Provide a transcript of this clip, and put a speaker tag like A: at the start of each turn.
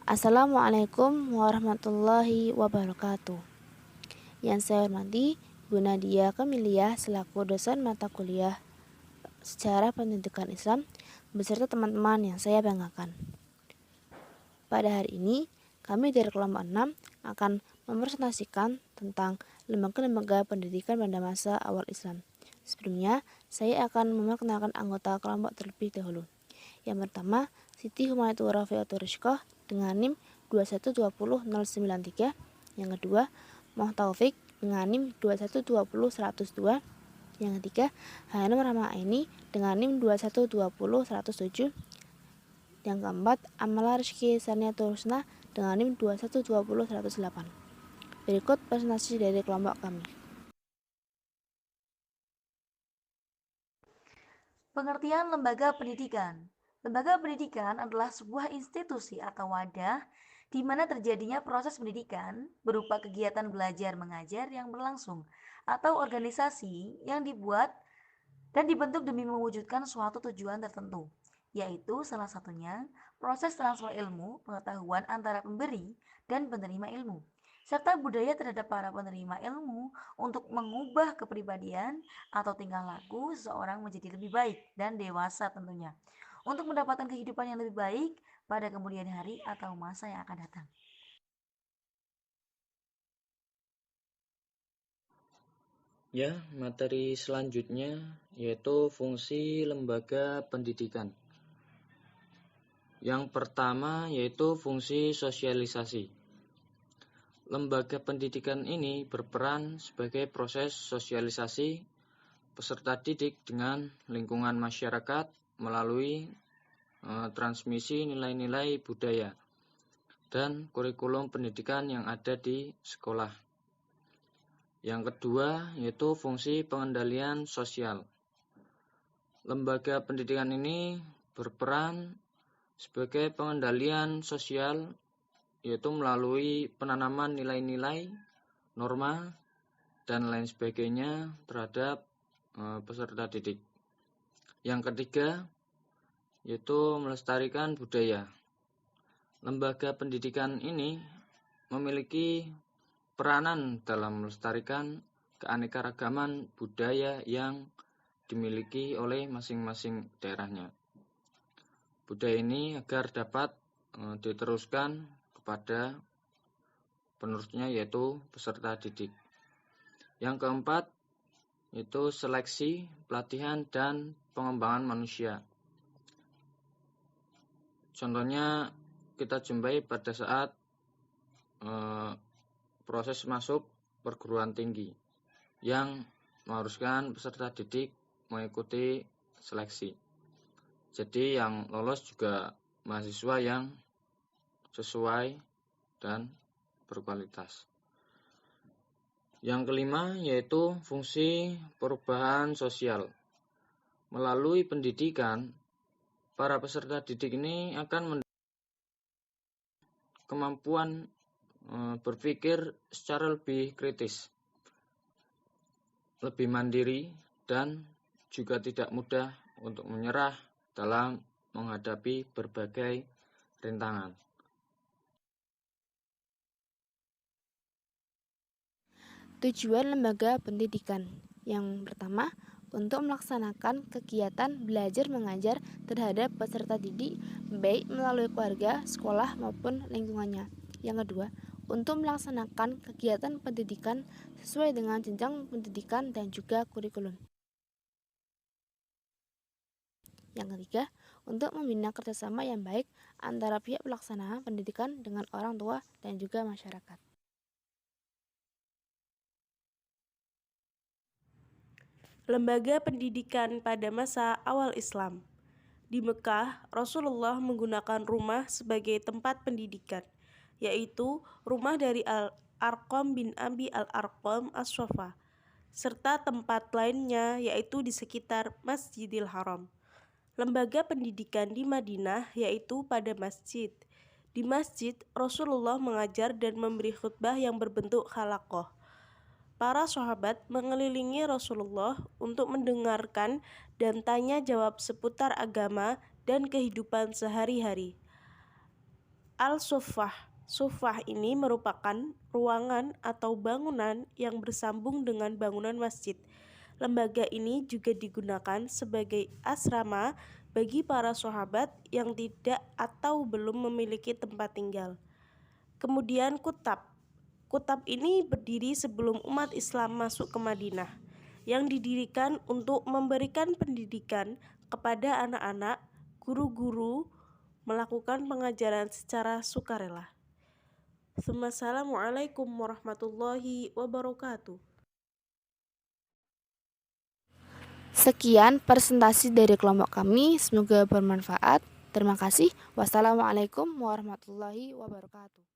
A: Assalamualaikum warahmatullahi wabarakatuh. Yang saya hormati Bu Nadia Kamilia selaku dosen mata kuliah Sejarah Pendidikan Islam beserta teman-teman yang saya banggakan. Pada hari ini, kami dari kelompok 6 akan mempresentasikan tentang lembaga-lembaga pendidikan pada masa awal Islam. Sebelumnya, saya akan memperkenalkan anggota kelompok terlebih dahulu. Yang pertama, Siti Humaytu Rafiatul Rizqah dengan NIM 2120093. Yang kedua, Moh Taufik dengan NIM 2120102. Yang ketiga, Hanum Rahmaini dengan NIM 2120107. Yang keempat, Amala Rizky Saniatul Husna dengan NIM 2120108. Berikut presentasi dari kelompok kami.
B: Pengertian lembaga pendidikan. Lembaga pendidikan adalah sebuah institusi atau wadah di mana terjadinya proses pendidikan berupa kegiatan belajar mengajar yang berlangsung atau organisasi yang dibuat dan dibentuk demi mewujudkan suatu tujuan tertentu, yaitu salah satunya proses transfer ilmu pengetahuan antara pemberi dan penerima ilmu, serta budaya terhadap para penerima ilmu untuk mengubah kepribadian atau tingkah laku seseorang menjadi lebih baik dan dewasa tentunya, untuk mendapatkan kehidupan yang lebih baik pada kemudian hari atau masa yang akan datang.
C: Ya, materi selanjutnya yaitu fungsi lembaga pendidikan. Yang pertama yaitu fungsi sosialisasi. Lembaga pendidikan ini berperan sebagai proses sosialisasi peserta didik dengan lingkungan masyarakat melalui transmisi nilai-nilai budaya dan kurikulum pendidikan yang ada di sekolah. Yang kedua yaitu fungsi pengendalian sosial. Lembaga pendidikan ini berperan sebagai pengendalian sosial, yaitu melalui penanaman nilai-nilai, norma, dan lain sebagainya terhadap peserta didik. Yang ketiga yaitu melestarikan budaya. Lembaga pendidikan ini memiliki peranan dalam melestarikan keanekaragaman budaya yang dimiliki oleh masing-masing daerahnya. Budaya ini agar dapat diteruskan kepada penerusnya yaitu peserta didik. Yang keempat yaitu seleksi, pelatihan, dan pengembangan manusia. Contohnya kita jumpai pada saat proses masuk perguruan tinggi yang mengharuskan peserta didik mengikuti seleksi. Jadi yang lolos juga mahasiswa yang sesuai dan berkualitas. Yang kelima yaitu fungsi perubahan sosial. Melalui pendidikan, para peserta didik ini akan kemampuan berpikir secara lebih kritis, lebih mandiri, dan juga tidak mudah untuk menyerah dalam menghadapi berbagai rintangan.
A: Tujuan lembaga pendidikan yang pertama, untuk melaksanakan kegiatan belajar mengajar terhadap peserta didik baik melalui keluarga, sekolah maupun lingkungannya. Yang kedua, untuk melaksanakan kegiatan pendidikan sesuai dengan jenjang pendidikan dan juga kurikulum. Yang ketiga, untuk membina kerjasama yang baik antara pihak pelaksana pendidikan dengan orang tua dan juga masyarakat.
D: Lembaga pendidikan pada masa awal Islam. Di Mekah, Rasulullah menggunakan rumah sebagai tempat pendidikan, yaitu rumah dari Al-Arqam bin Abi Al-Arqam As-Soffa, serta tempat lainnya yaitu di sekitar Masjidil Haram. Lembaga pendidikan di Madinah yaitu pada masjid. Di masjid, Rasulullah mengajar dan memberi khutbah yang berbentuk halaqah. Para sahabat mengelilingi Rasulullah untuk mendengarkan dan tanya jawab seputar agama dan kehidupan sehari-hari. Al-Suffah. Suffah ini merupakan ruangan atau bangunan yang bersambung dengan bangunan masjid. Lembaga ini juga digunakan sebagai asrama bagi para sahabat yang tidak atau belum memiliki tempat tinggal. Kemudian kutab. Kutab ini berdiri sebelum umat Islam masuk ke Madinah, yang didirikan untuk memberikan pendidikan kepada anak-anak. Guru-guru melakukan pengajaran secara sukarela. Assalamualaikum warahmatullahi wabarakatuh.
A: Sekian presentasi dari kelompok kami, semoga bermanfaat. Terima kasih. Wassalamualaikum warahmatullahi wabarakatuh.